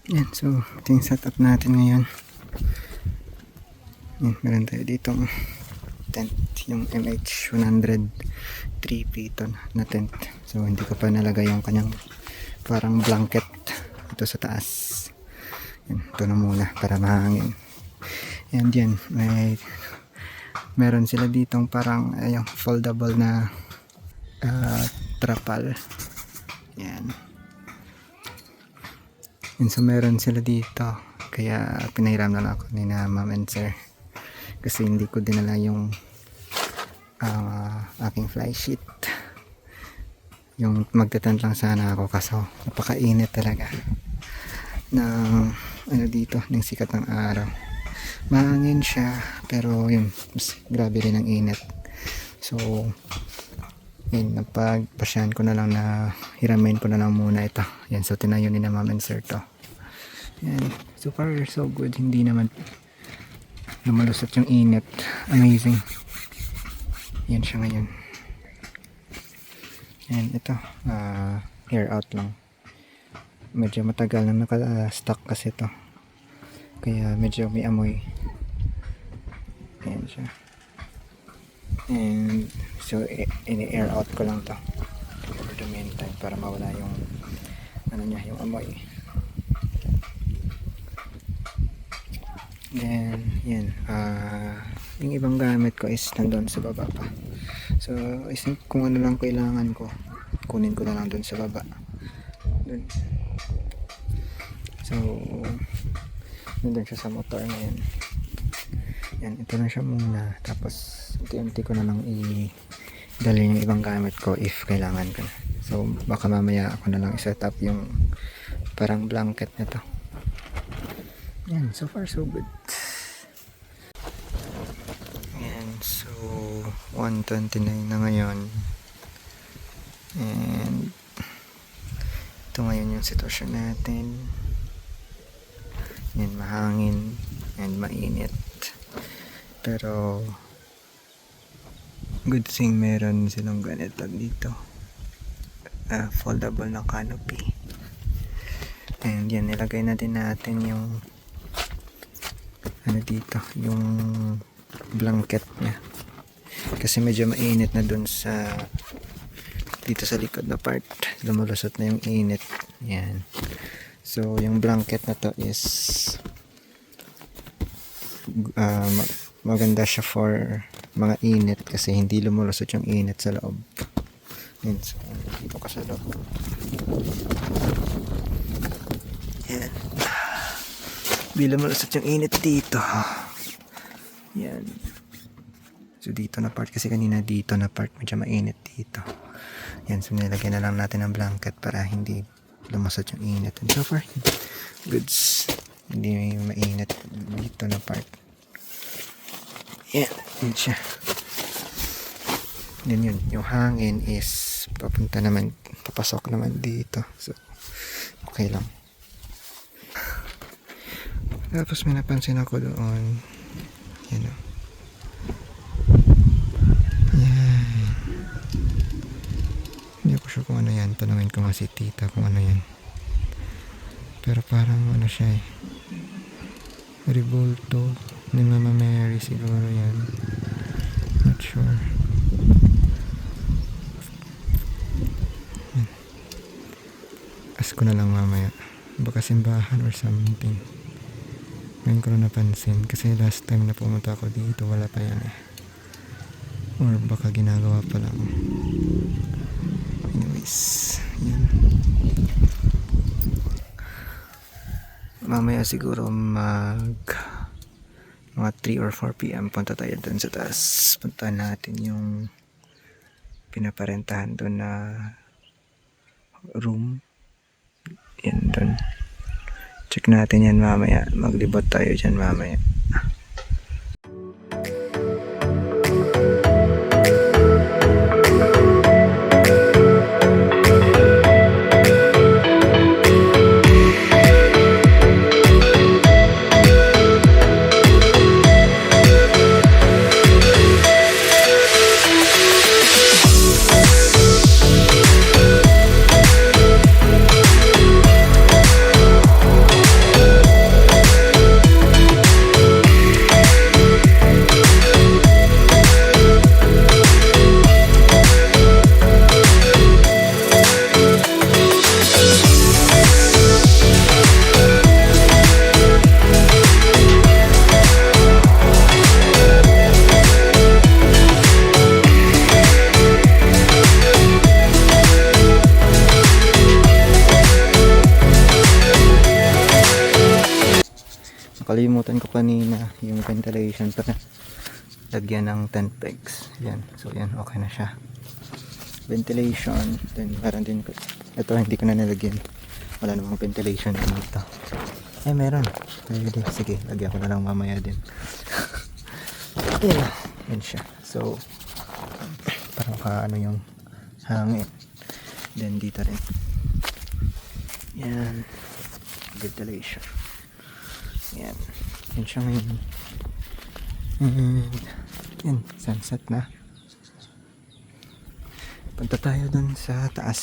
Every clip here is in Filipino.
Yan, so ito yung setup natin ngayon. Yan, meron tayo dito tent, yung MH100 3-piton na tent. So hindi ko pa nalagay yung kanyang parang blanket ito sa taas. Yan, ito na muna para mahangin. And yan, meron sila ditong parang yung foldable na trapal. Yan. And so meron sila dito, kaya pinahiram na ako ni na ma'am and sir kasi hindi ko dinala yung aking fly sheet. Yung magtatent lang sana ako kaso napakainit talaga ng ano dito, ng sikat ng araw. Mahangin siya pero yun, mas grabe rin ang init. So yun, napagpasyahan ko na lang na hiramin ko na lang muna ito. Yan, so tinayo ni na ma'am and sir to. Yan, so far so good. Hindi naman lumalusot yung init. Amazing. Yan siya ngayon. Yan, ito air out lang. Medyo matagal na naka-stock kasi ito, kaya medyo may amoy. Yan siya. And so ini-air out ko lang to for the meantime para mawala yung ano niya, yung amoy. Then yan, yung ibang gamit ko is nandun sa baba pa. So I think kung ano lang kailangan ko, kunin ko na lang dun sa baba. Dun. So nandun siya sa motor ngayon. Yan, ito na siya muna. Tapos unti-unti ko na lang i-dalhin yung ibang gamit ko if kailangan ko. So baka mamaya ako na lang i-set up yung parang blanket na to. Yan, so far so good. Yan, so 1:29 na ngayon. And ito ngayon yung sitwasyon natin. Yan, mahangin and mainit. Pero good thing meron silang ganito dito, foldable na canopy. And yan, nilagay na din natin yung ano dito, yung blanket niya kasi medyo mainit na dun sa dito sa likod na part, lumulusot na yung init. Yan, so yung blanket na to is maganda siya for mga init kasi hindi lumulusot yung init sa loob. Yan, so dito ka sa loob. Yan, hindi lumulusot yung init dito. Yan, so dito na part kasi kanina dito na part medyo mainit dito. Yan, so nilagyan na lang natin ang blanket para hindi lumusot yung init. And so far goods, hindi mainit dito na part. Yan, yun siya. Then yun, yung hangin is papunta naman, papasok naman dito. So okay lang. Tapos may napansin ako doon. Yan o. Yan. Hindi ko sure kung ano yan. Tanungin ko nga si tita kung ano yan. Pero parang ano siya eh, Ribulto ni Mama Mary siguro yan. Not sure. Ask ko na lang mamaya. Baka simbahan or something. Ngayon ko na napansin. Kasi last time na pumunta ako dito, wala pa yan eh. Or baka ginagawa pa lang. Anyways, yan. Mamaya siguro mga 3 or 4 PM punta tayo dun sa taas. Puntahan natin yung pinaparentahan dun na room. Yan dun. Check natin yan mamaya. Maglibot tayo dyan mamaya. nakalimutan ko kanina yung ventilation pa na lagyan ng tent pegs. Yan, so yan, okay na siya. Ventilation, then meron din ko ito, hindi ko na nilagyan, wala namang ventilation dito. Meron, pwede, sige, lagyan ko na lang mamaya din. Yan siya, so parang ano yung hangin. Then dito rin, yan, ventilation. Yan, yan siya ngayon. Yan, sunset na. Punta tayo dun sa taas,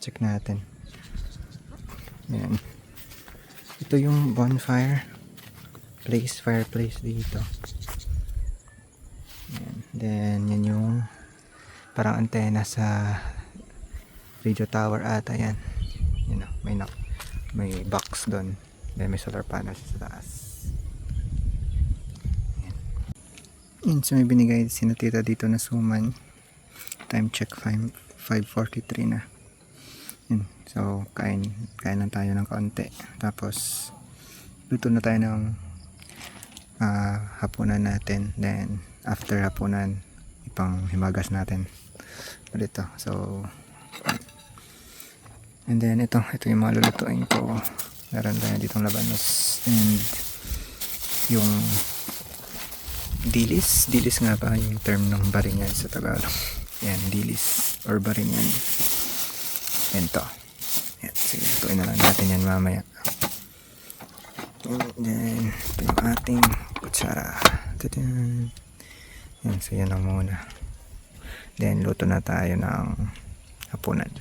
check natin. Yan, ito yung bonfire place, fireplace dito. Yan. Then yan yung parang antena sa radio tower ata yan. You know, may box doon. Then may solar panels sa taas. Yan. Yan, so may binigay si Tita dito na suman. Time check 5:43 na. Yan. So kain lang tayo ng kaunti. Tapos luto na tayo ng hapunan natin. Then after hapunan, ipang himagas natin ulit to. So and then ito yung mga lulutuin ko. Meron tayo ditong labanos and yung dilis nga ba yung term ng baringan sa Tagalog. Yan, dilis or baringan. Yan to. Yan, sige, lutuin na lang natin yan mamaya. And then ito yung ating kutsara. Yan, so yan lang muna. Then luto na tayo ng hapunan.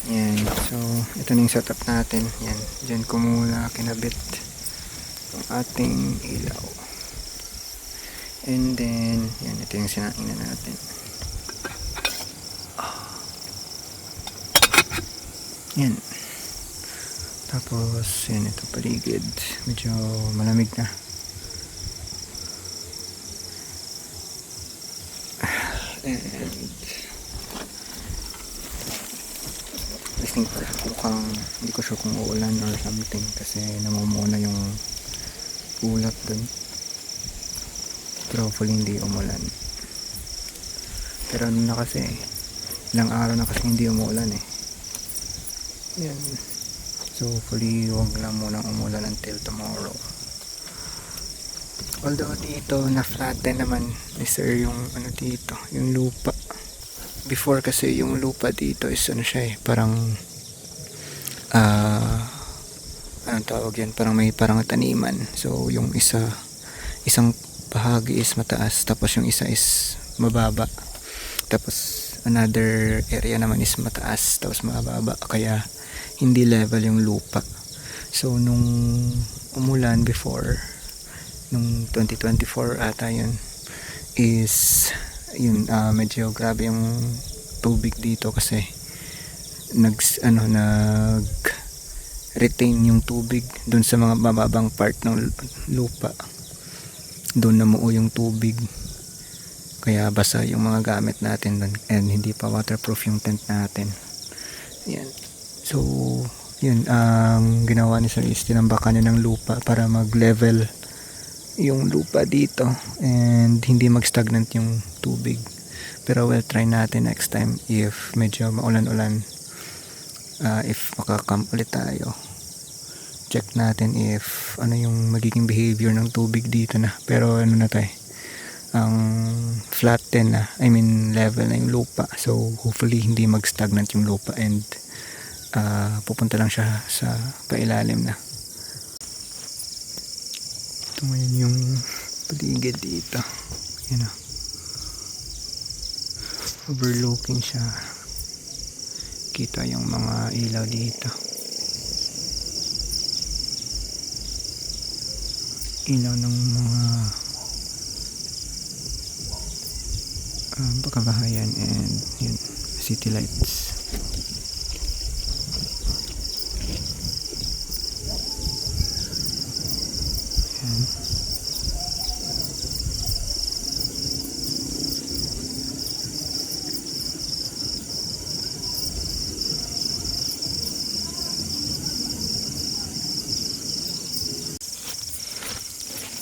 Yan, so ito na yung setup natin. Yan, dyan ko muna kinabit yung ating ilaw. And then yan, ito yung sinain na natin. Yan, tapos yan, ito paligid medyo malamig na. And I think mukhang hindi ko sure kung uulan or something kasi namumuna yung ulap dun, pero hopefully hindi umulan. Pero ano na kasi, ilang araw na kasi hindi umulan eh. Yan, so hopefully wag lang munang umulan until tomorrow. Although dito na flatten naman ni sir yung ano dito, yung lupa. Before kasi yung lupa dito is ano siya eh, parang anong tawag yan, parang may parang taniman. So yung isang bahagi is mataas, tapos yung isa is mababa, tapos another area naman is mataas tapos mababa, kaya hindi level yung lupa. So nung umulan before, nung 2024 ata yun, is yun, medyo grabe yung tubig dito kasi nag retain yung tubig dun sa mga mababang part ng lupa. Doon namuo yung tubig, kaya basa yung mga gamit natin dun, and hindi pa waterproof yung tent natin. Yan, so yun, ang ginawa ni Sir is tinambakan niya ng lupa para mag level yung lupa dito and hindi mag-stagnant yung tubig. Pero we'll try natin next time if medyo maulan-ulan, if makakam ulit tayo, check natin if ano yung magiging behavior ng tubig dito na. Pero ano na tayo, ang flatten na, I mean level na yung lupa, so hopefully hindi mag-stagnant yung lupa and pupunta lang siya sa pailalim na. Ito ngayon yung paligid dito. Yan o. Overlooking siya. Kita yung mga ilaw dito. Ilaw ng mga pagkabahayan and yun, city lights.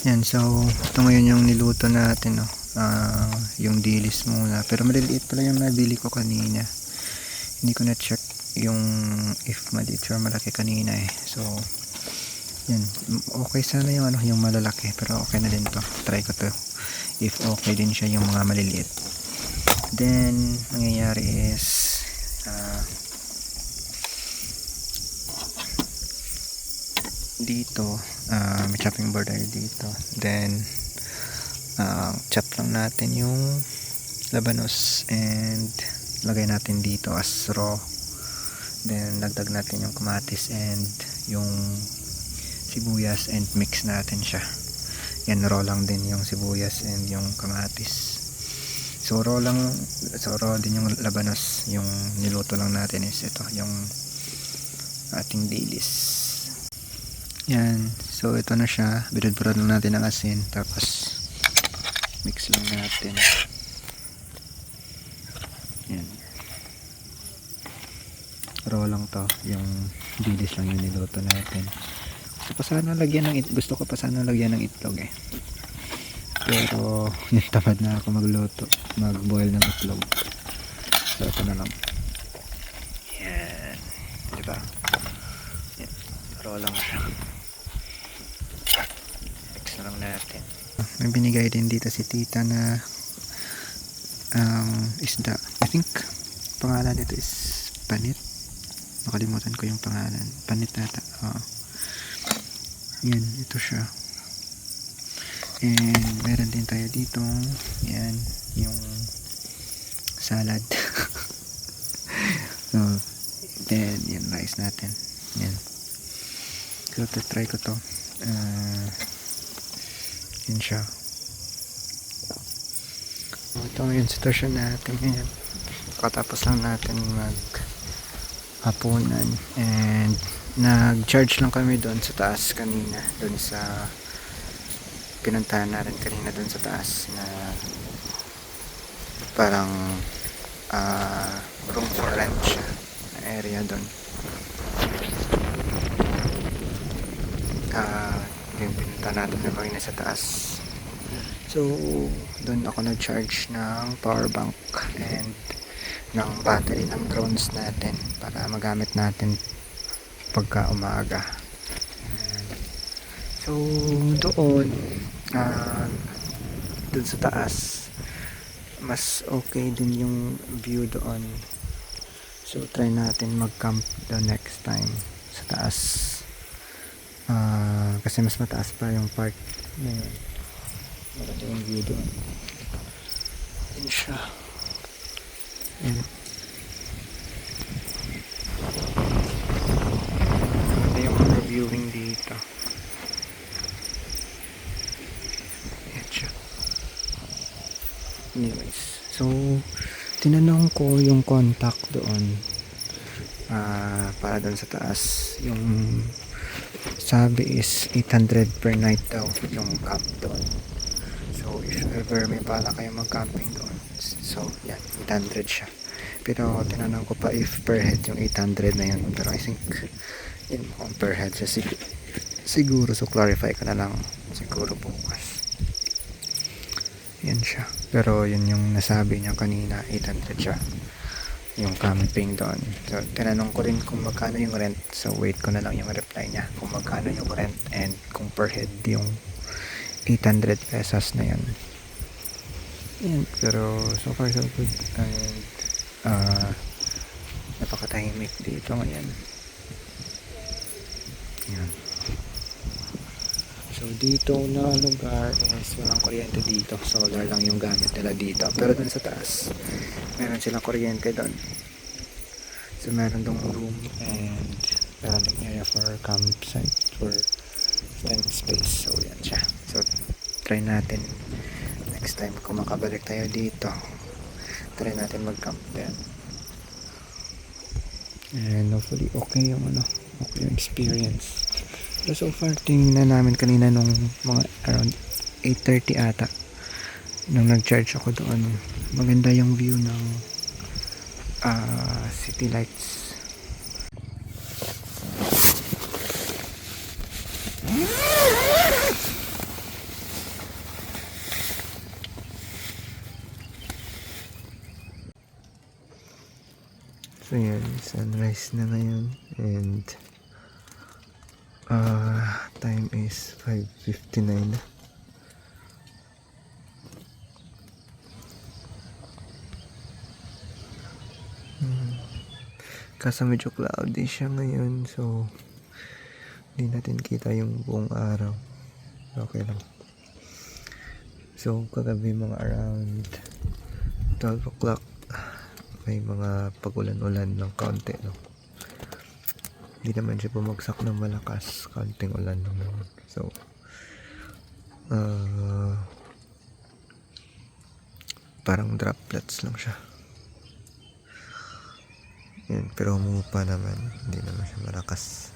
Yan, so ito ngayon yung niluto natin, no. Yung dilis muna, pero maliliit pala yung nabili ko kanina. Hindi ko na check yung if maliit or malaki kanina eh. So yan, okay sana yung ano, yung malalaki, pero okay na din to. Try ko to if okay din siya yung mga maliliit. Then mangyayari is dito may chopping board tayo dito. Then chop lang natin yung labanos and lagay natin dito as raw. Then dagdag natin yung kamatis and yung sibuyas and mix natin siya. Yan, raw lang din yung sibuyas and yung kamatis. So raw lang, so raw din yung labanos. Yung niluto lang natin is ito, yung ating dilis. Yan, so ito na siya. Binudburad lang natin ng asin, tapos mix lang natin. Yan, raw lang to, yung dilis lang yung niluto natin. Gusto ko pa sana lagyan ng itlog eh, pero yung tamad na ako mag-boil ng itlog. So ito na lang. Yan, diba? Yan, raw lang siya. Mix na lang natin. May binigay din dito si tita na isda. I think pangalan nito is panit. Nakalimutan ko yung pangalan. Panit nata. Yan, ito siya. And meron din tayo dito. Yan, yung salad. So, then yan, rice natin. Yan. So, try ko to. Yan siya. Ito yung sitwasyon natin ngayon. Katapos lang natin hapunan and nag-charge lang kami doon sa taas kanina, doon sa pinuntahan natin kanina doon sa taas na parang room for rent siya na area doon. Yung pinuntahan natin na kanina sa taas. So doon ako nag-charge ng power bank and ng battery ng drones natin para magamit natin pagka umaga. So doon sa taas mas okay din yung view doon. So try natin mag-camp the next time sa taas, kasi mas mataas pa yung part na yun. Maganda yung view doon. Yun siya. Yan. Maganda yung viewing dito. Yan siya. Anyways, so tinanong ko yung contact doon para doon sa taas. Yung sabi is 800 per night daw yung camp doon. So if ever may bala kayo mag-camping doon, so yan, 800 siya. Pero tinanong ko pa if per head yung 800 na yun, pero I think yun, kung per head siya siguro, so clarify ko na lang siguro bukas. Yan siya, pero yun yung nasabi niya kanina, 800 siya yung camping doon. So tinanong ko rin kung magkano yung rent, so wait ko na lang yung reply niya kung magkano yung rent and kung per head yung 800 pesos na yun. Yan, pero so far so good. And napakatahimik dito ngayon. Yan. So dito na lugar is walang kuryente dito, solar lang yung gamit nila dito. Pero dun sa taas meron silang kuryente doon. So meron dong room and meron dong area for campsite, for tent space. So yan siya. So try natin next time kung makabalik tayo dito, try natin mag-camp din. And hopefully okay yung okay yung experience. Pero so far tingnan namin kanina nung mga around 8:30 ata nung nag-charge ako doon, maganda yung view ng city lights. So yan, sunrise na ngayon and time is 5:59 na. Kaso medyo cloudy siya ngayon, so hindi natin kita yung buong araw. Okay lang. So kagabi mga around 12 o'clock may mga pagulan-ulan ng kaunti, no? Hindi naman siya bumagsak ng malakas, kaunting ulan naman. So parang droplets lang siya. Yan, pero humupa naman, hindi naman siya malakas.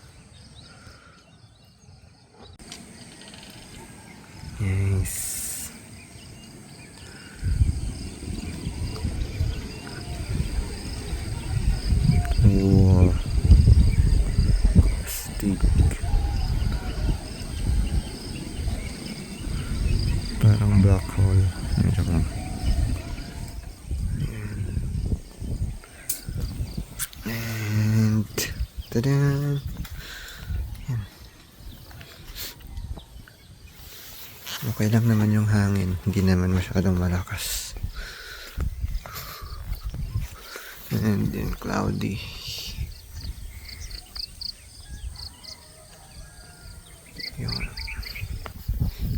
Yes. Wow. Stick. Parang black hole. Medyo ka. And tada! Yan. Okay lang naman yung hangin, hindi naman masyadong malakas. And then cloudy. Yun.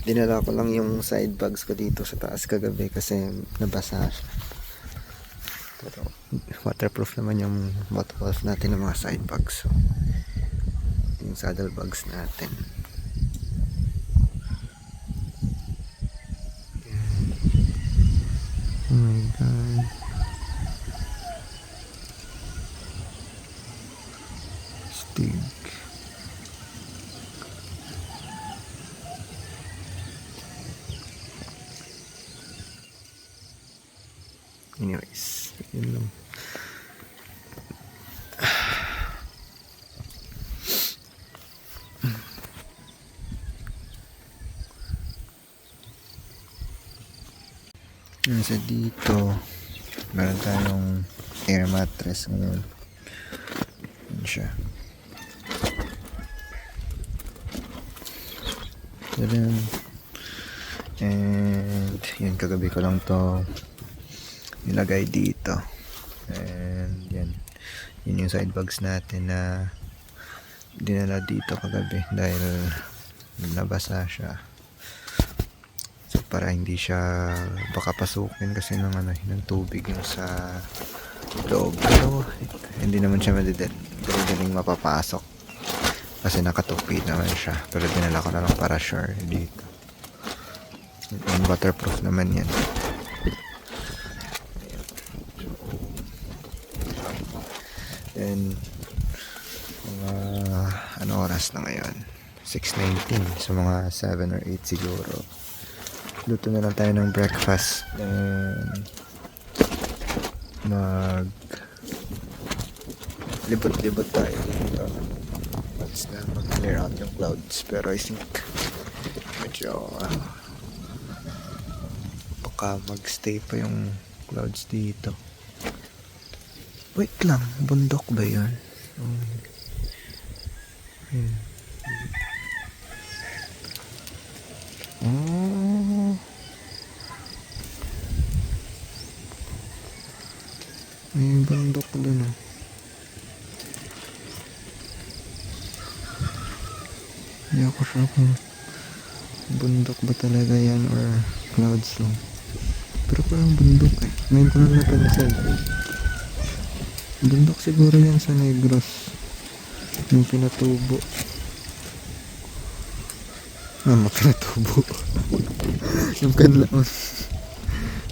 Dinala ko lang yung side bags ko dito sa taas kagabi kasi nabasa siya. Pero waterproof naman yung bottles natin ng mga side bags. So, yung saddle bags natin. Oh my god. Stig. Anyways, yun lang. Nasa dito, meron tayong air mattress ngayon. Yan siya. Tadam. And yan, kagabi ko lang to nilagay dito. And yan, yun yung side bags natin na dinala dito kagabi dahil nabasa siya. So para hindi siya baka pasukin kasi ng tubig yung sa loob. Pero hindi naman siya madaling mapapasok kasi nakatupi naman siya. Pero dinala ko na lang para sure dito. And waterproof naman yan. And mga ano oras na ngayon? 6:19. So mga 7 or 8 siguro. Luto na lang tayo ng breakfast. And libot-libot tayo dito. Once na mag-clear out yung clouds. Pero I think medyo baka magstay pa yung clouds dito. Wait lang, bundok ba yun? Oh. May bundok dun ah. Hindi ako sure kung bundok ba talaga yan or clouds lang. Pero parang bundok eh. Ngayon ko lang napansin. Bundok siguro yan sa Negros. Yung pinatubo. Pinatubo. Yung kanlaon.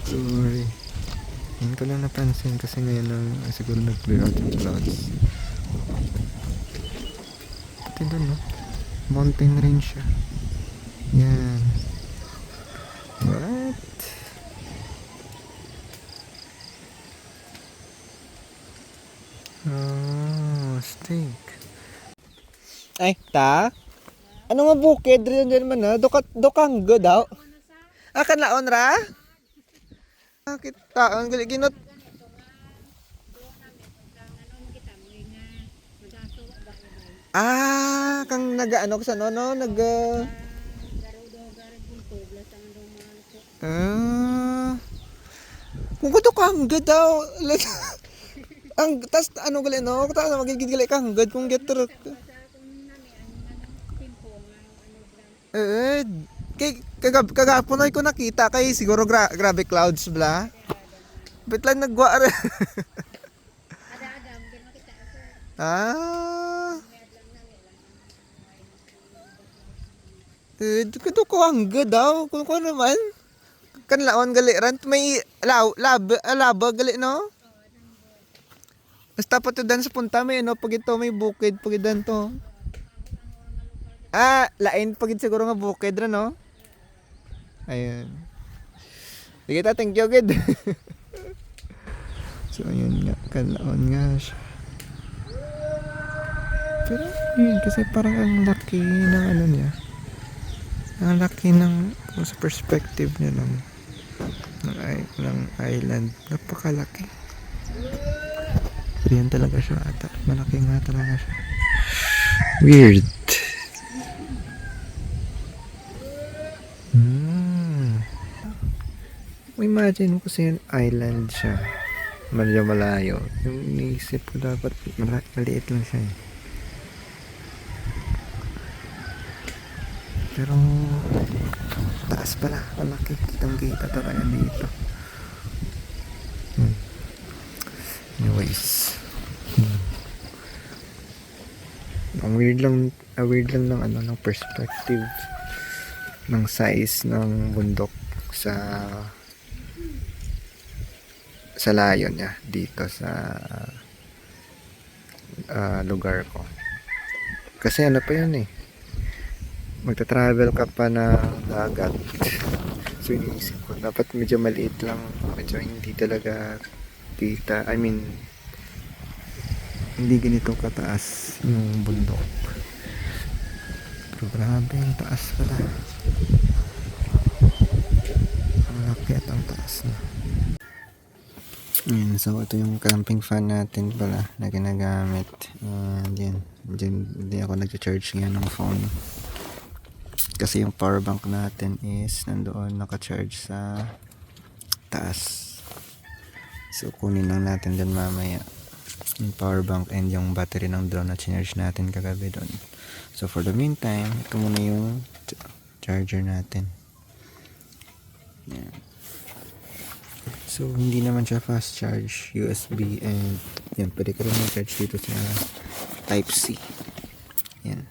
Sorry. Ngayon ko lang napansin kasi ngayon lang siguro nag-clear out yung clouds. Pati doon no? Mountain range siya. Yan. What? Oh, steak. Ay, ta? Ano nga bukid? Diyan man na. Dokang go daw. Akan laon ra? Kita. Ang ginot. Ah, kang nag-ano ko sa no, nag... ah, kung kuto ka hanggang daw. Ang, tas ano gali no? Kung magiging gali ka hanggang kung get truck. Eh, kagapon ay ko nakita kay siguro grabe clouds bla. Bit lang nagwa rin. Ah. Kuto ko hanggang daw. Kung ko naman. Kanlaon gali ran may laba gali no. Basta pa to dan sa punta may no pag ito may bukid pag idan to. Ah, lain pag siguro nga bukid ran no. Ayun. Sige ta, thank you good. So ayun nga, kanlaon nga siya. Pero yun kasi parang ang laki ng ano niya. Ang laki ng sa perspective niya ng island. Napakalaki. Pero yan talaga siya ata. Malaki nga talaga siya. Weird. Imagine mo kasi yung island siya. Medyo malayo. Yung iniisip ko dapat maliit lang siya eh. Pero taas pala. Malaki. Kitang-kita talaga dito. Anyways. Ang weird lang ng ano ng perspective ng size ng bundok sa layo niya dito sa lugar ko. Kasi ano pa yun eh. Magta-travel ka pa na dagat. So iniisip ko dapat medyo maliit lang, medyo hindi talaga kita. I mean hindi ganito kataas yung bundok. Pero grabe yung taas pala. Ang laki at ang taas na. Yan, so ito yung camping fan natin pala na ginagamit. And yan, hindi ako nag-charge ngayon ng phone. Kasi yung power bank natin is nandoon naka-charge sa taas. So kunin lang natin dun mamaya yung power bank and yung battery ng drone na charge natin kagabi doon. So for the meantime, ito muna yung charger natin. Yan. So hindi naman siya fast charge, USB, and yan, pwede ka rin mag-charge dito sa type C. Yan.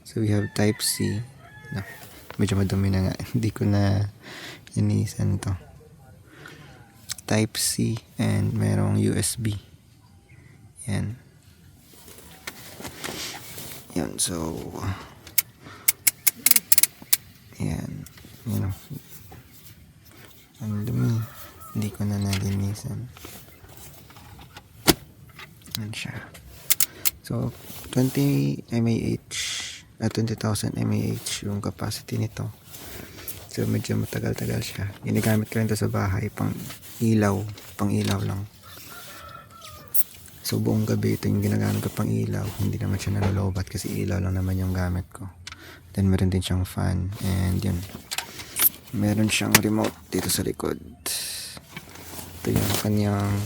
So we have type C. No, medyo madumi na nga. Hindi ko na inisan to. Type C and merong USB. Yan. Yan, so yan. You know, ang dumi. Hindi ko na nalinisan. Yan siya. So 20 mAh 20,000 mAh yung capacity nito. So medyo matagal-tagal siya. Ginagamit ko rin ito sa bahay pang ilaw lang. So buong gabi ito yung ginagamit ko pang ilaw. Hindi naman siya nalolobat kasi ilaw lang naman yung gamit ko. Then meron din siyang fan and yun. Meron siyang remote dito sa likod. Ito yung kanyang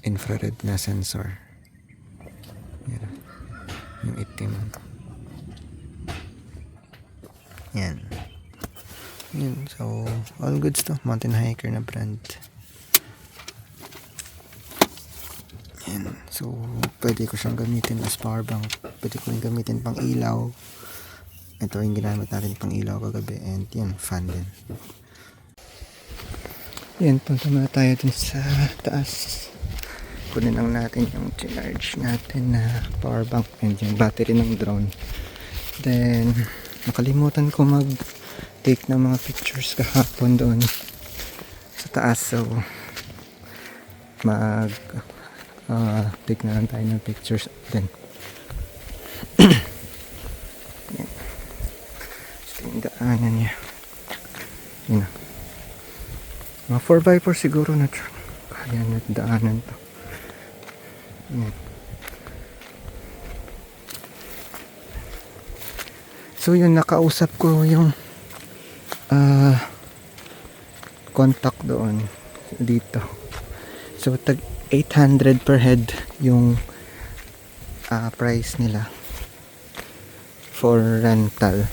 infrared na sensor. Yan. Yung itim. Yan. Yan. So, all goods to. Mountain Hiker na brand. Yan. So, pwede ko siyang gamitin as power bank. Pwede ko rin gamitin pang ilaw. Ito yung ginamit natin pang ilaw kagabi. And yan, fan din. Yan, punta na tayo dun sa taas. Kunin lang natin yung charge natin na power bank and yung battery ng drone. Then, nakalimutan ko mag-take ng mga pictures kahapon doon sa taas. So, take na lang tayo ng pictures then. Ito yung daanan niya. Yun na. Mga 4x4 siguro na truck. Kaya na daanan to. Yan. So yun, nakausap ko yung contact doon dito. So tag 800 per head yung price nila for rental.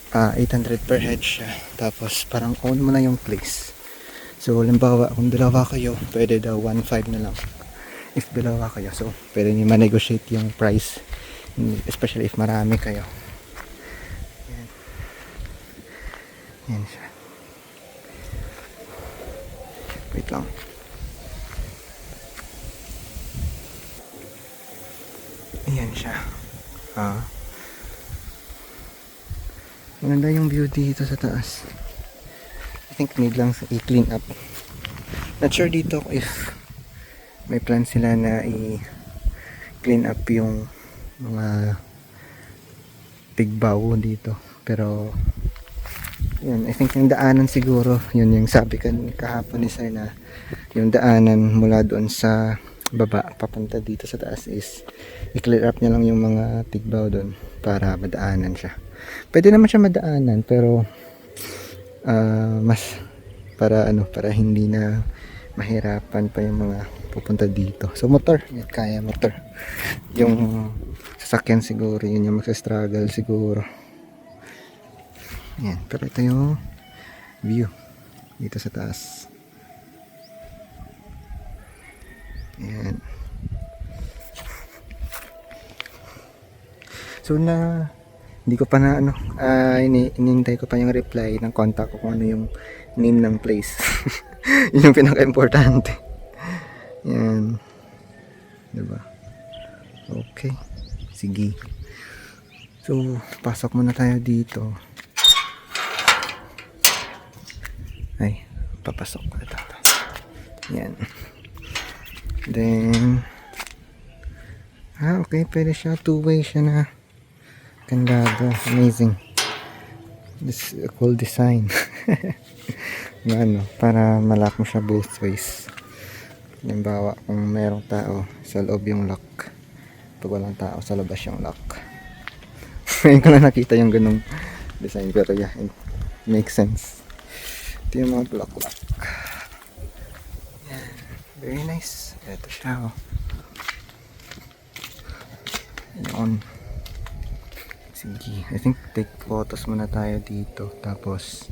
800 per head siya. Tapos parang own mo na yung place. So halimbawa kung dalawa kayo, pwede daw 1.5 na lang. If dalawa kayo, so pwede niyo ma-negotiate yung price, especially if marami kayo. Yan. Yan siya. Wait lang. Ayan siya. Maganda yung view dito sa taas. I think need lang i-clean up. Not sure dito if may plan sila na i-clean up yung mga tigbaw dito. Pero yun, I think yung daanan siguro, yun yung sabi kahapon ni Sir na yung daanan mula doon sa baba papunta dito sa taas is i-clear up niya lang yung mga tigbaw doon para madaanan siya. Pwede naman siya madaanan pero mas para hindi na mahirapan pa yung mga pupunta dito. So motor, yan, kaya motor. Yung sasakyan siguro yun yung magsa-struggle siguro. Yan, pero ito yung view dito sa taas. Yan. So hindi ko pa na inintay ko pa yung reply ng contact ko kung ano yung name ng place. Yun yung pinaka-importante. Yan. Diba? Okay. Sige. So, pasok muna tayo dito. Ay, papasok ko ito. Yan. Then, okay, pwede siya. Two-way siya na. Ganda. Amazing. This is a cool design. Para malak mo siya both ways. Halimbawa, kung merong tao, sa loob yung lock. Pag walang tao, sa labas yung lock. Ngayon ko lang nakita yung ganung design. Pero yeah, it makes sense. Ito yung mga lock. Yan. Very nice. Ito siya. Yun. Sige. I think take photos muna tayo dito. Tapos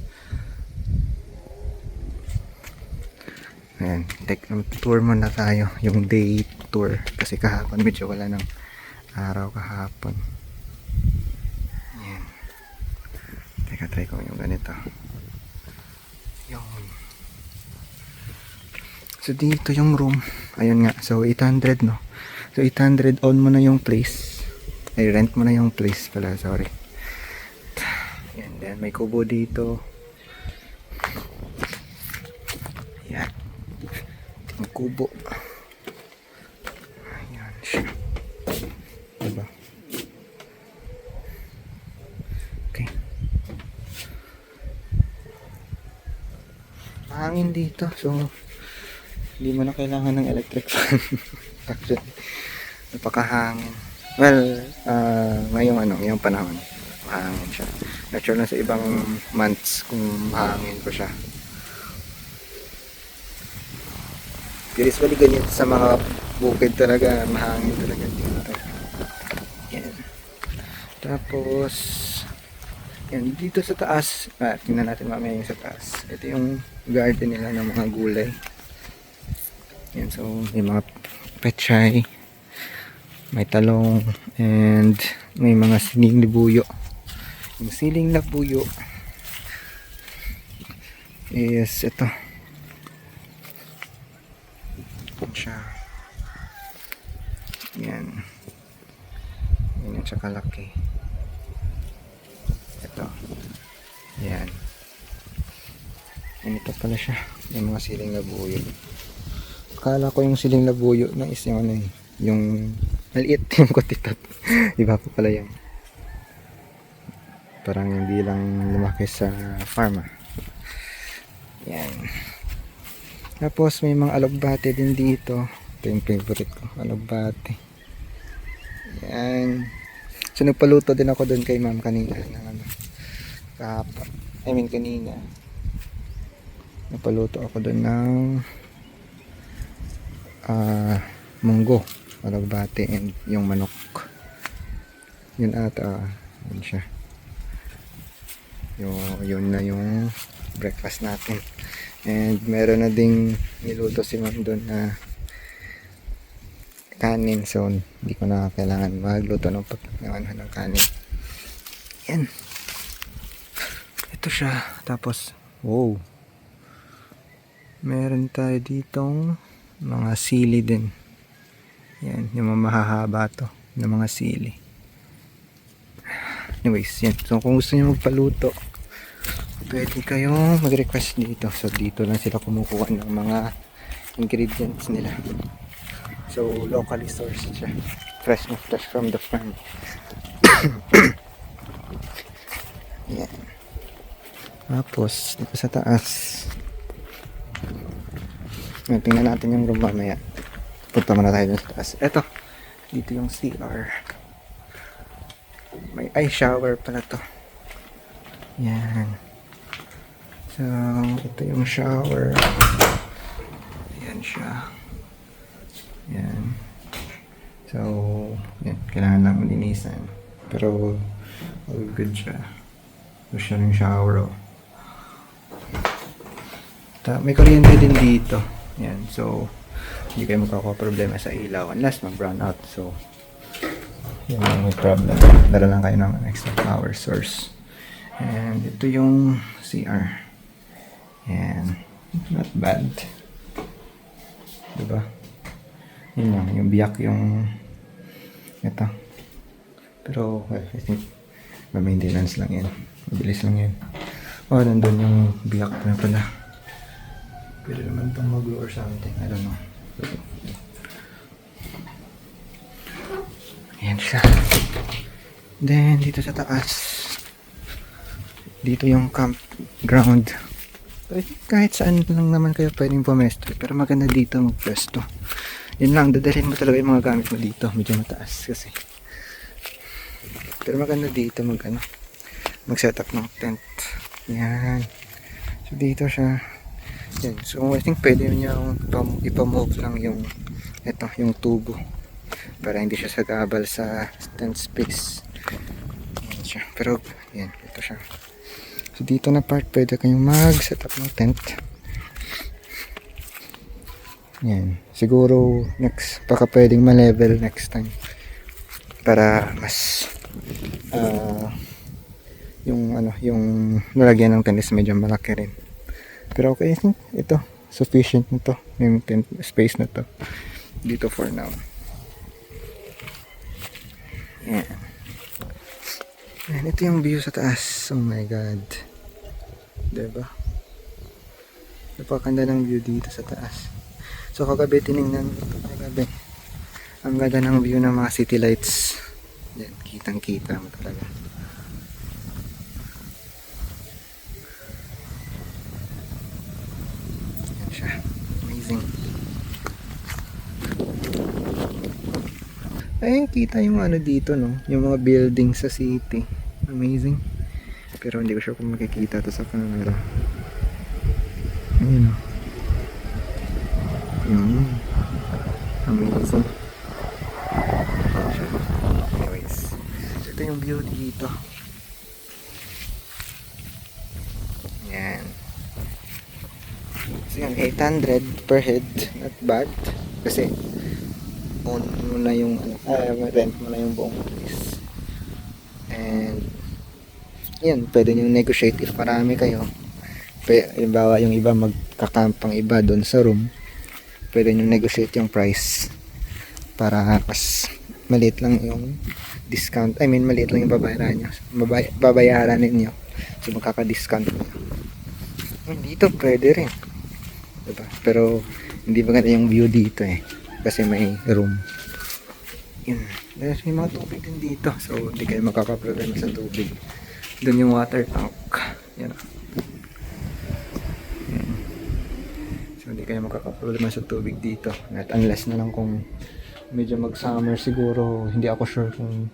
ayan, tour muna tayo. Yung day tour. Kasi kahapon medyo wala ng araw kahapon. Ayan. Teka, try ko yung ganito. Yun. So dito yung room. Ayun nga. So 800 no. So 800 on mo na yung place. Ay rent mo na yung place pala. Sorry. Ayan. Then may kubo dito. Ayan. Yung kubo. Ayan siya. Diba? Okay. Mahangin dito. So hindi mo na kailangan ng electric fan. Actually, napakahangin. Well, ngayong panahon, mahangin siya. Not sure na sa ibang months kung mahangin ko siya. Usually ganyan sa mga bukid talaga, mahangin talaga dito. Yan. Tapos, yan, dito sa taas, tingnan natin mamaya yung sa taas. Ito yung garden nila ng mga gulay. Yan, so may mga pechay, may talong, and may mga siling labuyo. Yung siling labuyo is ito. Siya. Yan. Yan yung tsaka laki. Ito. Yan. Yan, ito pala siya. Yung mga siling labuyo. Akala ko yung siling labuyo na is yung yung maliit yung kutitat. Iba pa pala yung parang hindi lang lumaki sa farm. Yan. Tapos may mga alugbate din dito. Ito yung favorite ko, alugbate. Yan. So nagpaluto din ako doon kay ma'am kanina ng ano, kahapon. Kanina. Nagpaluto ako doon ng munggo, alagbati, and yung manok. Yun ata, yun siya. Yun na yung breakfast natin. And meron na ding niluto si ma'am doon na kanin, so hindi ko na kailangan magluto ng kanin. Yan, ito siya. Tapos wow, meron tayo ditong mga sili din. Yan, yung mga mahahaba to ng mga sili. Anyways, yan. So kung gusto niyo magpaluto, pwede kayong mag-request dito. So dito lang sila kumukuha ng mga ingredients nila. So locally sourced siya. Fresh na fresh from the farm. Yan. Tapos dito sa taas, tingnan natin yung room mamaya. Punta muna tayo dun sa taas. Eto, dito yung CR. May ice shower pala to. Yan. So ito yung shower. Yan siya. Yan. So yan, kailangan lang linisan, pero all good siya. So siya yung shower, oh. May kuryente din dito. Yan, so hindi kayo magkakaproblema sa ilaw unless mag-brown out. So yun yung may problem. Dala lang kayo ng extra power source. And ito yung CR. Yan, not bad, diba? Yun lang, yung biyak yung ito. Pero well, I think maintenance lang yan, mabilis lang yan. Oh, nandun yung biyak na pala. Pwede naman itong mag-glue or something, I don't know. Ayan siya. Then dito sa taas, dito yung campground. Kahit saan lang naman kayo pwedeng pumesto, pero maganda dito magpwesto. Yun lang, dadalhin mo talaga yung mga gamit mo dito. Medyo mataas kasi. Pero maganda dito mag-set up ng tent. Yan. So dito siya. Yan. So I think pwede nyo ipamove lang yung yung tubo para hindi siya sagabal sa tent space. Yan siya. Pero yan, ito siya. So dito na part pwede kayong mag-set up ng tent. Yan. Siguro next, baka pwedeng ma-level next time para mas yung nalagyan ng tent is medyo malaki rin. Pero okay, I think ito sufficient na to, yung tent space na to dito for now. Yan. Yan, ito yung view sa taas. Oh my god, diba? Napakaganda ng view dito sa taas. So kagabi tinignan, ang ganda ng view ng mga city lights. Yan, kitang kita mo talaga. Yan siya, amazing. Ayun, kita yung dito, no, yung mga buildings sa city. Amazing. Pero hindi ko sure kung makikita to sa camera. Ayun, no. Amazing. Anyways, ito yung view dito. Yan. So yan, 800 per head. Not bad. Kasi own mo na yung rent mo na yung buong place. And yan, pwede nyo negotiate if marami kayo. Halimbawa yung iba magkakampang iba doon sa room, pwede nyo negotiate yung price para mas maliit lang yung discount. I mean, maliit lang yung babayaran ninyo. So magkaka-discount nyo. Dito pwede rin, diba? Pero hindi maganda yung view dito kasi may room. Yun. There's may mga tubig din dito, so hindi kayo makakaproblema sa tubig. Doon yung water tank. Yan. So hindi kayo makakaproblema sa tubig dito. Not unless na lang kung medyo mag-summer siguro. Hindi ako sure kung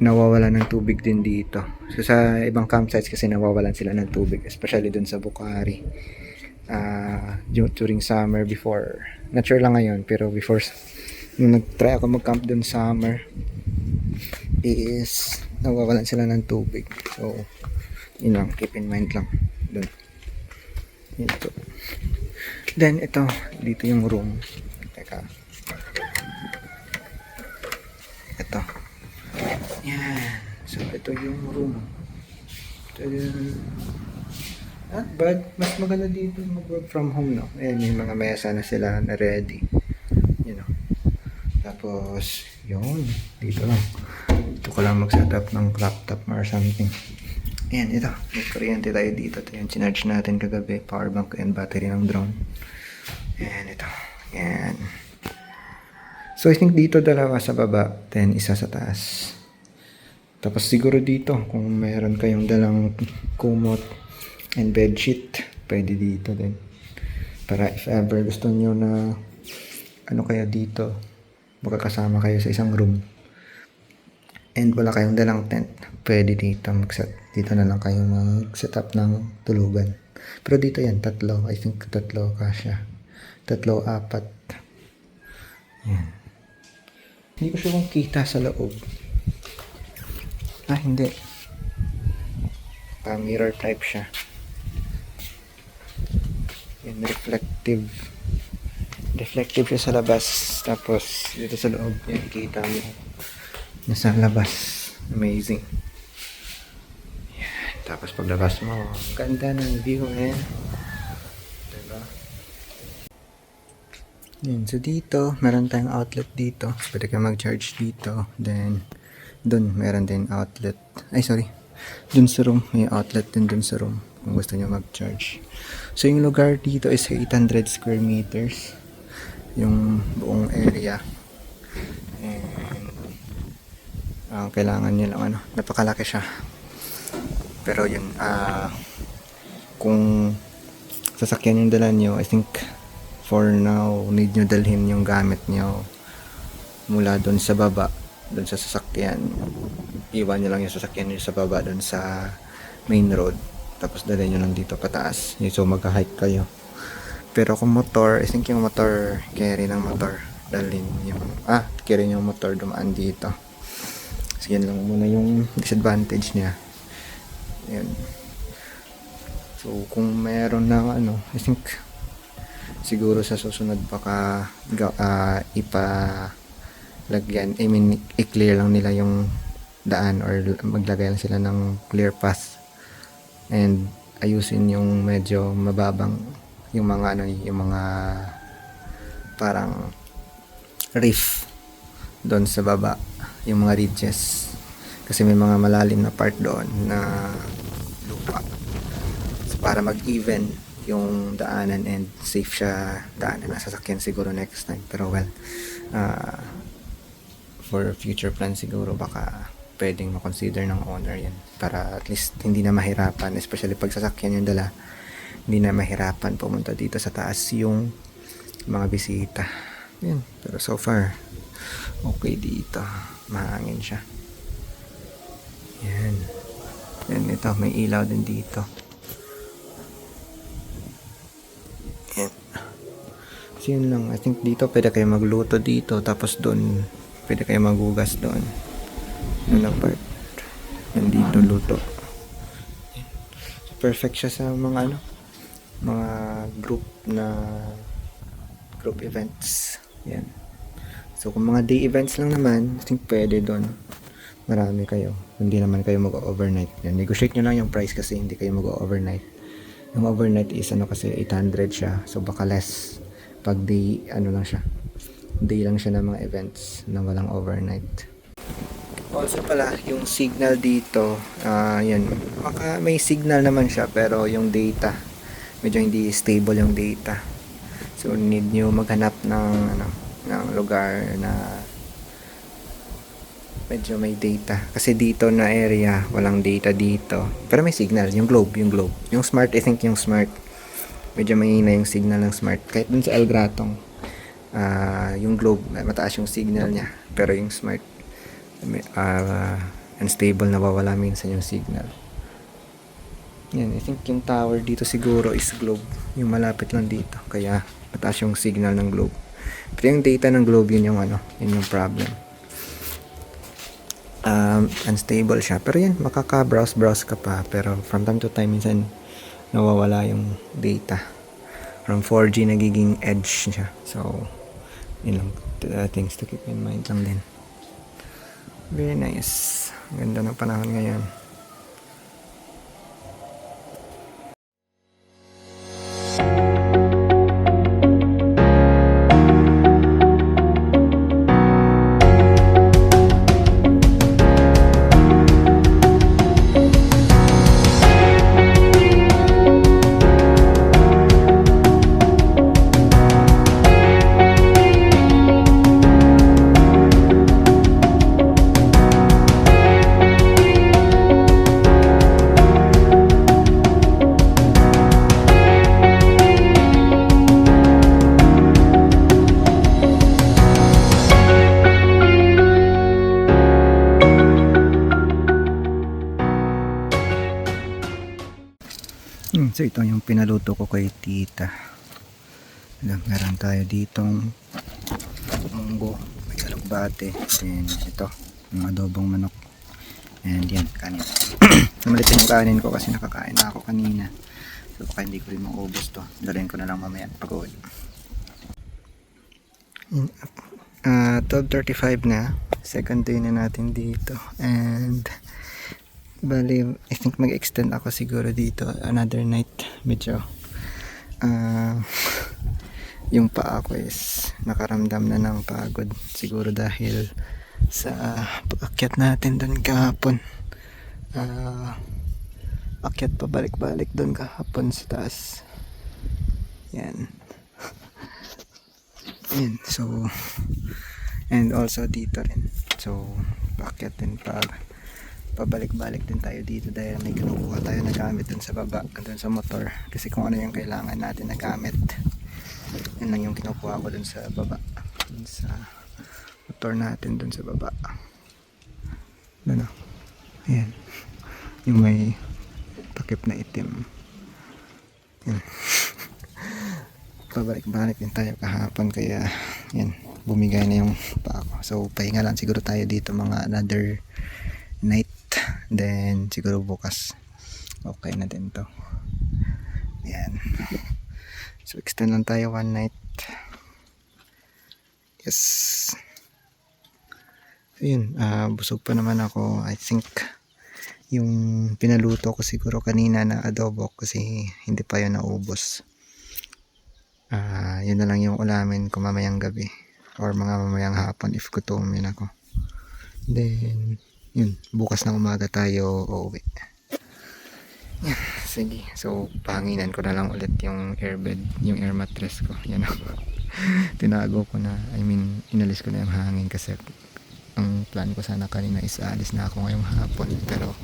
nawawala ng tubig din dito. So sa ibang campsites kasi nawawalan sila ng tubig, especially dun sa Bukhari. During summer before, not sure lang ngayon, pero before, nung nag-try ako mag-camp dun summer, is nawawalan sila ng tubig. So, yun lang, keep in mind lang dun. Ito. Then, ito, dito yung room. Teka. Ito. Yan. So, ito yung room. Ito yung... Not bad. Mas maganda dito mag-work from home, no? Ayan, yung mga mesa na sila na ready. You know. Tapos, yun. Dito lang. Dito ko lang mag-setup ng laptop or something. Ayan, ito. May kuryente tayo dito. Ito yung sinarge natin kagabi. Power bank and battery ng drone. Ayan, ito. Ayan. So, I think dito dalawa sa baba, then isa sa taas. Tapos siguro dito, kung meron kayong dalang kumot and bedsheet, pwede dito din. Para if ever gusto nyo na ano kaya dito, magkakasama kayo sa isang room. And wala kayong dalang tent, pwede dito dito na lang kayo mag-set up ng tulugan. Pero dito yan, tatlo. I think tatlo kasya. Tatlo, apat. Yan. Hindi ko sure kung kita sa loob. Hindi. Mirror type siya. Yan, reflective. Reflective siya sa labas. Tapos, dito sa loob, yan, kita mo. Nasa labas. Amazing. Yan. Tapos, paglabas mo, ganda ng view, eh. Diba? Yan. So, dito, meron tayong outlet dito. So, pwede ka mag-charge dito. Then, dun, meron din outlet. Ay, sorry. Dun sa room, may outlet din dun sa room kung gusto nyo mag-charge. So, yung lugar dito is 800 square meters. Yung buong area. And, kailangan nyo lang, napakalaki siya. Pero yun, kung sasakyan yung dala nyo, I think, for now, need nyo dalhin yung gamit nyo mula dun sa baba, dun sa sasakyan. Iwan nyo lang yung sasakyan nyo sa baba dun sa main road. Tapos dalhin nyo lang dito pataas. So magka-hike kayo. Pero kung motor, I think yung motor, carry ng motor. Dalhin yung, carry yung motor dumaan dito. So yan lang muna yung disadvantage niya. Yan. So kung meron ng I think siguro sa susunod baka ipalagyan, i-clear lang nila yung daan or maglagay lang sila ng clear path and ayusin yung medyo mababang yung mga yung mga parang reef doon sa baba, yung mga ridges kasi may mga malalim na part doon na lupa, so, para mag-even yung daanan and safe siya daanan na sasakyan siguro next time. Pero well, for future plan siguro baka pwedeng makonsider ng owner yan para at least hindi na mahirapan, especially pag sasakyan yung dala, hindi na mahirapan pumunta dito sa taas yung mga bisita. Yan. Pero so far okay dito, mahangin siya. Yan. Yan, ito may ilaw din dito. Yan. So yun lang, I think dito pwede kayo magluto dito, tapos doon pwede kayo magugas doon na part. Nandito luto. Yan. So, perfect siya sa mga mga group events. Yan. So kung mga day events lang naman, I think pwede doon. Marami kayo. Hindi naman kayo mag-overnight. Yan. Negotiate nyo lang yung price kasi hindi kayo mag-overnight. Yung overnight is kasi 800 siya. So baka less pag day lang siya. Day lang siya ng mga events na walang overnight. Also pala, yung signal dito, yan. Baka may signal naman siya pero yung data, medyo hindi stable yung data. So need nyo maghanap ng lugar na medyo may data. Kasi dito na area, walang data dito. Pero may signal, yung globe. Yung smart, I think yung smart, medyo mahina yung signal ng smart. Kahit dun sa El Gratong, yung globe, mataas yung signal niya. Pero yung smart, unstable, nawawala minsan yung signal. Yan, I think yung tower dito siguro is Globe, yung malapit lang dito, kaya mataas yung signal ng Globe. Pero yung data ng Globe, yun yung yun yung problem. Unstable siya, pero yan, makaka-browse ka pa, pero from time to time minsan nawawala yung data. From 4G nagiging edge siya, so yun lang, things to keep in mind lang din. Very nice, ganda ng panahon ngayon. So ito yung pinaluto ko kay tita. Meron tayo ditong munggo, may kalabate, then ito yung adobong manok, and yan, kanin. Namalitin yung kanin ko kasi nakakain na ako kanina, so baka hindi ko rin maubos to, dalhin ko na lang mamaya pag-uwi. 12:35 na, second day na natin dito, and bali, I think mag-extend ako siguro dito another night. Medyo yung paa ko is nakaramdam na ng pagod, siguro dahil sa pag-akyat natin doon kahapon. Akyat pa balik-balik doon kahapon sa taas. Yan. Yan, so and also dito rin, so paakyat din, pabalik-balik din tayo dito dahil may kinukuha tayo na gamit dun sa baba, dun sa motor, kasi kung ano yung kailangan natin na gamit, yun lang yung kinukuha ko dun sa baba, dun sa motor natin dun sa baba. Ano? Ayan, yung may takip na itim. Yan. Pabalik-balik din tayo kahapon, kaya yan, bumigay na yung paa ko, so pahinga lang siguro tayo dito mga another night, then siguro bukas okay na din to. Yan, so extend lang tayo one night. Yes, so yun, busog pa naman ako. I think yung pinaluto ko siguro kanina na adobo, kasi hindi pa yun naubos. Yun na lang yung ulamin ko mamayang gabi or mga mamayang hapon if gutumin ako. Then yun, bukas na umaga tayo uuwi. Yan, sige. So, pahanginan ko na lang ulit yung airbed, yung air mattress ko. Yan o. Tinago ko na, I mean, inalis ko na yung hangin kasi ang plan ko sana kanina is alis na ako ngayong hapon. Pero,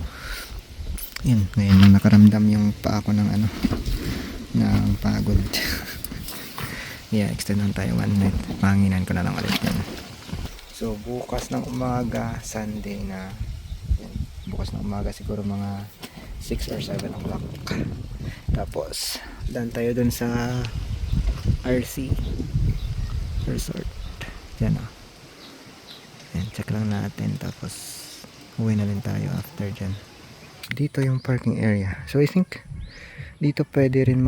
yun, ngayon nang nakaramdam yung paa ko ng ng pagod. Yeah, extend lang tayo one night. Pahanginan ko na lang ulit yan. So bukas ng umaga, Sunday na, yan, bukas ng umaga siguro mga 6 or 7 o'clock. Tapos daan tayo dun sa RC Resort. Yan o. Yan, check lang natin, tapos uwi na rin tayo after dyan. Dito yung parking area. So I think dito pwede rin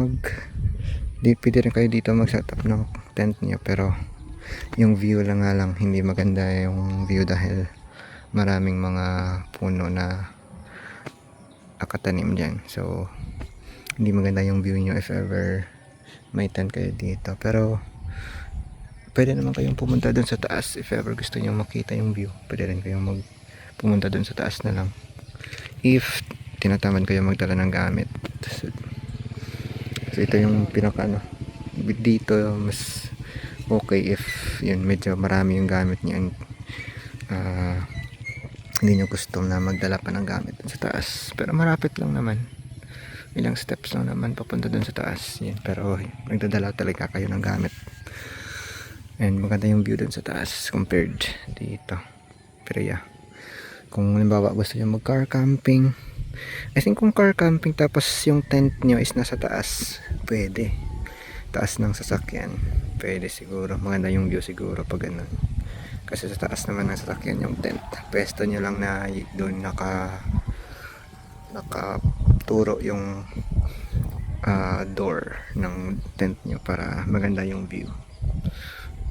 pwede rin kayo dito mag set up ng tent nyo, pero yung view lang nga lang hindi maganda yung view dahil maraming mga puno na nakatanim dyan, so hindi maganda yung view nyo if ever may tent kayo dito. Pero pwede naman kayong pumunta dun sa taas if ever gusto nyo makita yung view. Pwede rin kayong pumunta dun sa taas na lang if tinatamad kayo magdala ng gamit. So ito yung pinaka dito, mas okay if yun, medyo marami yung gamit niyo, hindi nyo gusto na magdala pa ng gamit dun sa taas. Pero marapit lang naman, ilang steps lang naman papunta dun sa taas. Yan. Pero nagdadala talaga kayo ng gamit, and maganda yung view dun sa taas compared dito. Pero yeah, kung halimbawa gusto nyo mag car camping, I think kung car camping tapos yung tent nyo is nasa taas, pwede, taas ng sasakyan, pwede siguro, maganda yung view siguro pag ganun. Kasi sa taas naman ng sasakyan yung tent, pwesto nyo lang na doon nakaturo yung door ng tent nyo para maganda yung view.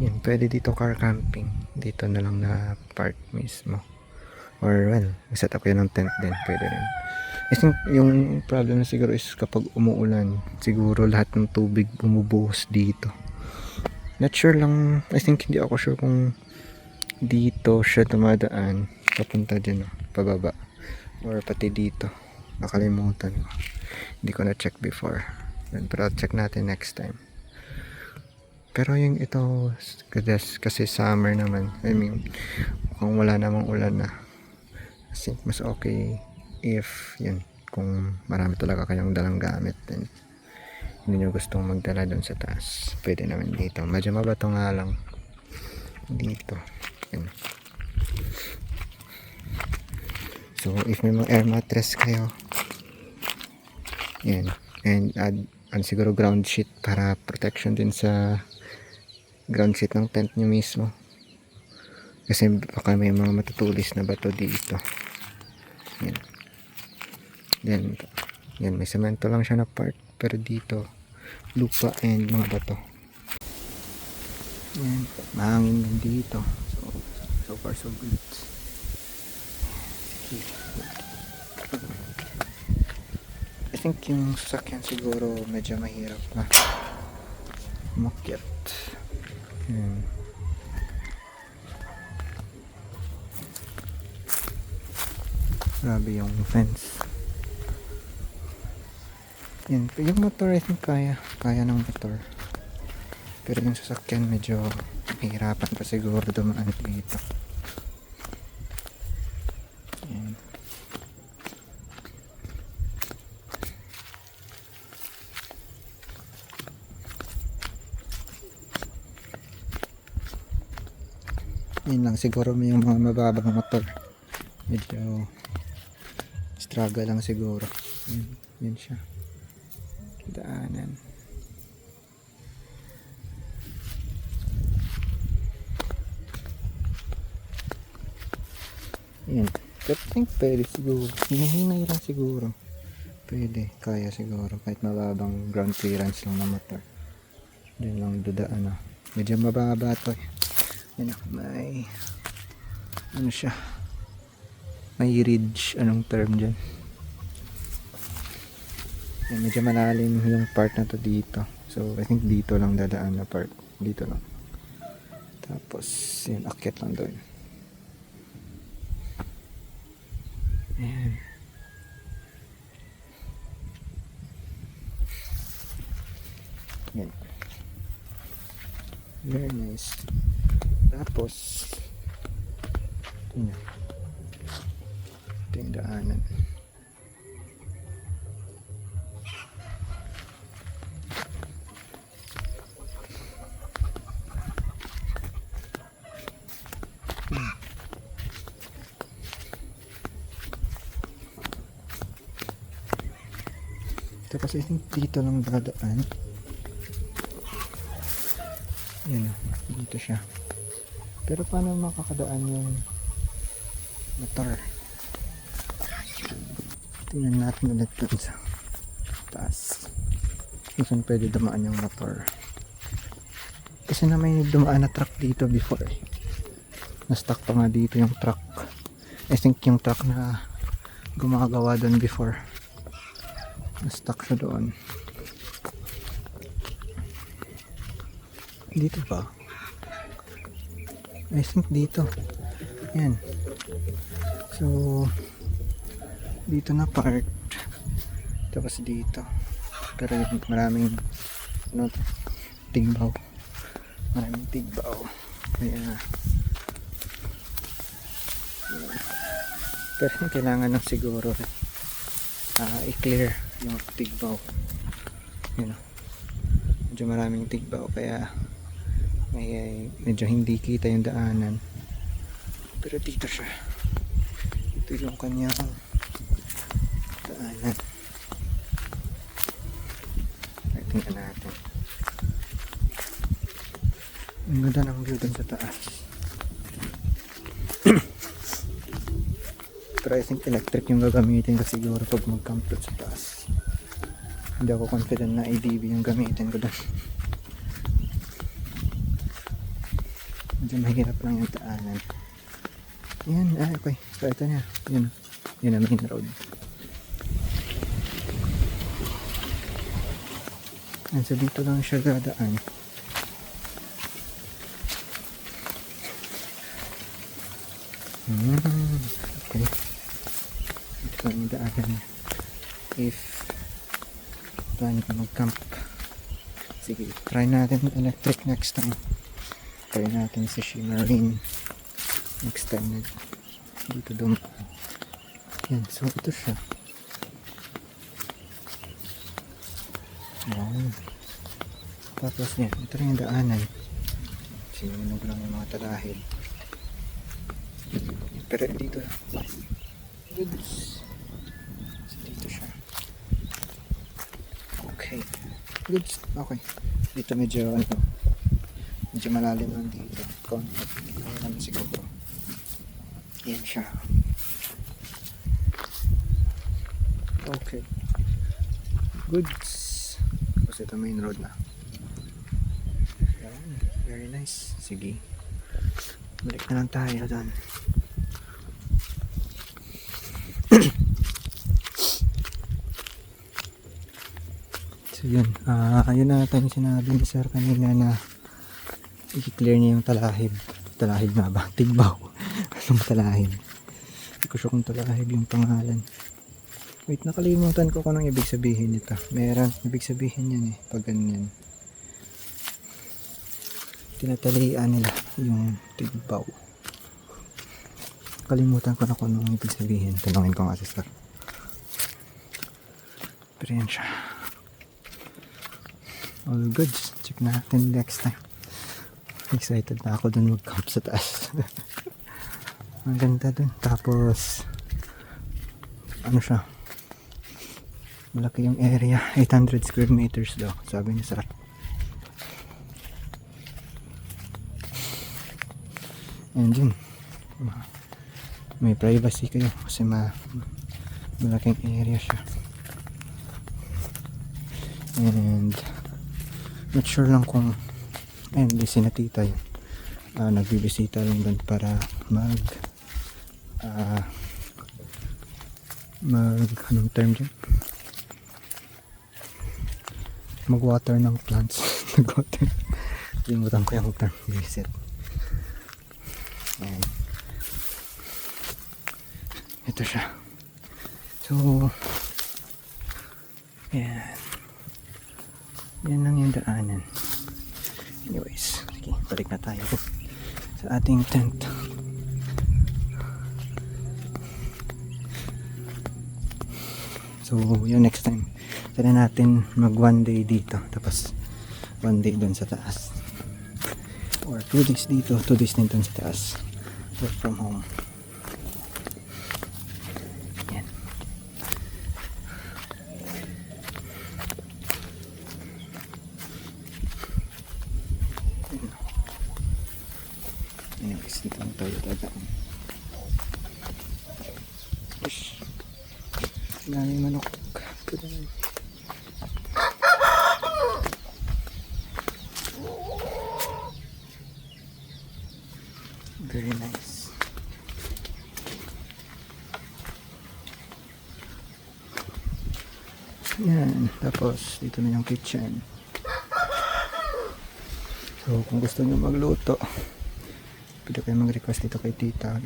Yun, pwede dito car camping, dito na lang na park mismo, or well, set up kayo ng tent din, pwede rin. I think yung problem na siguro is kapag umuulan, siguro lahat ng tubig bumubuhos dito. Not sure lang, I think hindi ako sure kung dito siya tumadaan papunta dyan, pababa, or pati dito, nakalimutan ko, hindi ko na check before. Pero check natin next time. Pero yung ito kasi summer naman, I mean kung wala namang ulan na, I think mas okay if yun, kung marami talaga kayong dalang gamit, then hindi nyo gustong magdala doon sa taas, pwede naman dito. Medyo mabato nga lang dito, yun. So if may mga air mattress kayo, yan, and add siguro ground sheet para protection din sa ground sheet ng tent nyo mismo, kasi baka may mga matutulis na bato dito. Yan. Then yan, may semento lang siya na part, pero dito lupa and mga bato. Yan, mahangin din dito. So far so good. I think yung sasakyan siguro medyo mahirap na umakyat. Yan. Grabe yung fence. Yan, yung motor I think kaya ng motor, pero yung sasakyan medyo mahirapan pa siguro dumaan dito. Yan. Yun lang siguro, may yung mga mababang motor medyo struggle lang siguro. Yun siya, daanan. Yan, but I think pwede siguro, hinahinay lang siguro, pwede, kaya siguro kahit mababang ground clearance lang ng motor. Diyan lang dadaan na, medyo mababa to eh. Yan, may ano siya, may ridge, anong term dyan. Yan, medyo malalim yung part na to dito, so I think dito lang dadaan na part, dito lang, tapos yun, akyat lang doon. Ayan. Yan, very nice. Tapos yun, ito yung daanan. Tapos I think dito lang dadaan. Yan, dito siya. Pero paano makakadaan yung motor? Tingnan natin ulit dun sa taas kung saan pwede dumaan yung motor. Kasi na may dumaan na truck dito before eh. Na-stuck pa nga dito yung truck. I think yung truck na gumagawa doon before, na-stuck siya doon. Dito ba? I think dito. Yan. So dito na part, tapos dito, pero yung maraming ano, tigbaw, maraming tigbaw, kaya pero kailangan na siguro i-clear yung tigbaw, yun, medyo maraming tigbaw, kaya medyo hindi kita yung daanan, pero dito siya, Ito yung kanyang daanan. Ay, tingnan natin. Ang ganda ng view dun sa taas. Pero I think electric yung gagamitin ko siguro pag mag-camp doon sa taas. Hindi ako confident na ADB yung gamitin ko doon. Medyo mahirap lang yung daanan. Yan, okay. So ito niya. Yun ang main road. And so dito lang siya dadaan. Okay. Ito ang daanan niya. If plan ka mag-camp. Sige, try natin electric next time. Try natin sa Shimarine next time na dito dumaan. Yan, so ito siya. Wow. Tapos yan, ito rin yung daanan. Sinunog lang yung mga talahib. Pero dito, goods. So dito siya. Okay. Goods. Okay. Dito medyo malalim lang dito. Konti. Kaya naman siguro. Yan siya. Okay. Goods. Tapos ito main road na. Yan. Very nice. Sige. Balik na lang tayo doon. So yun. Yun na tayo sinabi ni sir kanina na i-clear niya yung talahib. Talahib nga ba? Tigbaw. Anong talahib? Hindi ko sure kung talahib yung pangalan. Wait, nakalimutan ko kung anong ibig sabihin nito. Meron, ibig sabihin yan pag ganyan. Tinatalian nila yung tigbaw. Kalimutan ko na kung anong ibig sabihin. Tanungin ko nga si sir. Pero yan siya. All goods. Check natin next time. Excited na ako dun mag-camp sa taas. Ang ganda dun. Tapos ano siya, malaki yung area. 800 square meters daw, sabi ni sir. And yun, may privacy kayo kasi malaking area siya. And not sure lang kung hindi si Natita yun. Nagbibisita lang doon para anong term dyan? Mag-water ng plants. Nag-water. Limutan ko yung term. Visit. Ayan. Ito siya. So, yan. Yan lang yung daanan. Anyways, sige, balik na tayo sa ating tent. So, yun next time. Sana natin mag 1 day dito. Tapos, 1 day dun sa taas. Or 2 days dito, 2 days din dun sa taas. Work from home. Yan. Anyways, dito na tayo dadaan. Ush. Daming manok. Very nice. Yan. Tapos, dito na yung kitchen. So, kung gusto nyo magluto, pwede kayo mag-request dito kay tita.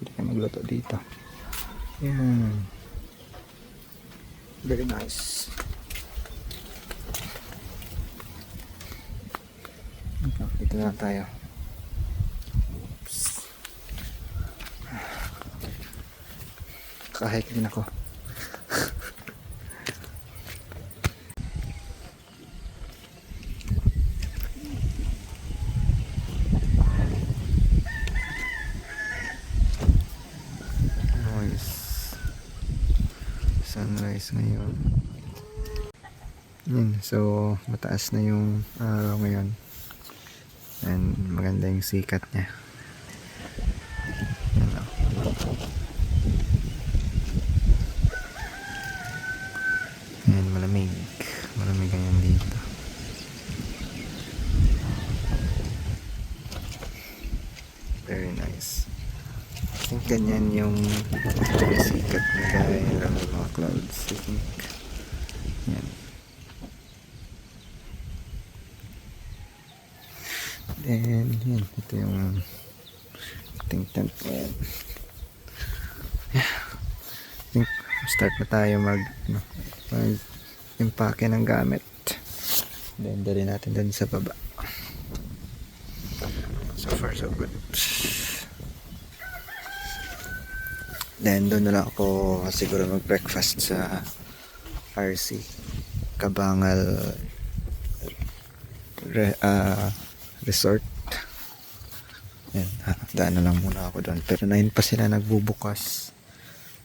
Pwede kayo magluto dito. Yan. Very nice. Dito na tayo. Oops. Kahit din ako. guys ngayon. Yun, so mataas na yung araw ngayon. And maganda yung sikat niya. Yan o. Ayan, malamig. Malamig ganyan dito. Very nice. I think ganyan yung sikat na dahil ang mga clouds. I think. Yan. And yan, ito yung ating tent ngayon. Yeah. I think start na tayo mag impake ng gamit. Then dali natin dun sa baba. So far so good. Then doon na lang ako siguro mag breakfast sa RC Cabangal Resort. Yan, daan na lang muna ako doon. Pero 9 pa sila nagbubukas.